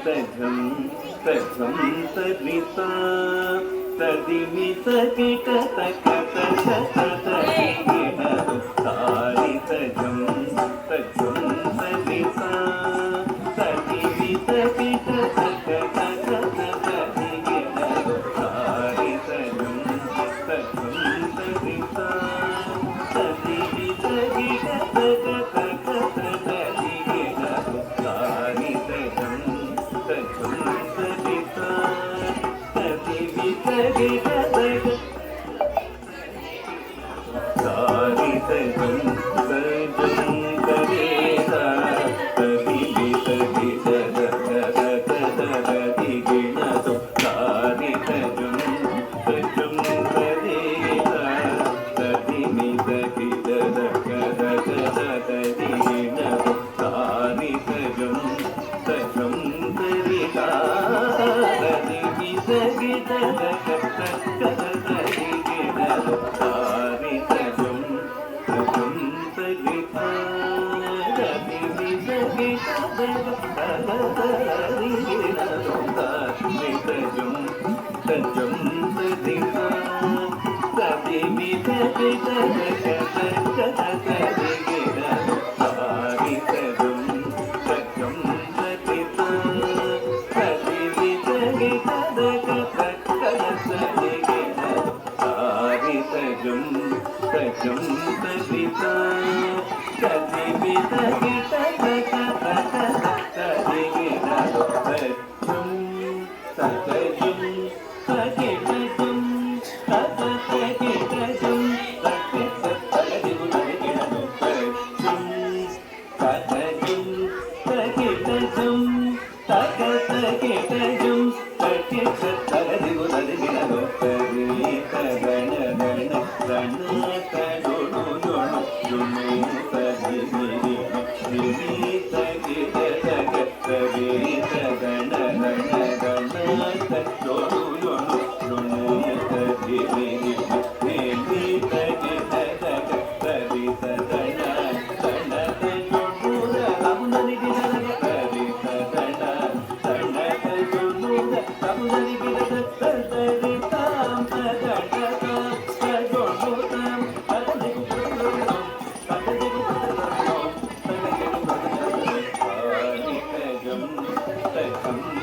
तजं तजं तदिता तदिमि तदित तक तक तदिगिण तारि तजं तजं तदिता तदिमि तदित तक तक तदिगिण तारि तजं तजं तदिता तदिमि तदित तक तक तदिगिण तारि तजं तजं तदिता तदिमि तदित तक तारि तजं तजं तदिता तदिमि तदित तक तदिगिण तारि तजं तजं तदिता तदिमि तदित तक तदिगिण तारि तजं तजं तदिता तदिमि तदित तक तदिगिण तारि तजं तजं तदिता तदिमि तदित तक तदिगिण तारि तजं तजं तदिता तदिमि तदित तक तदिगिण तारि तजं तजं तदिता तदिमि तदित तक तदिगिण तारि तजं तजं तदिता तदिमि तदित तक तदिगिण तजं तजं तदितं तदितं Thank you.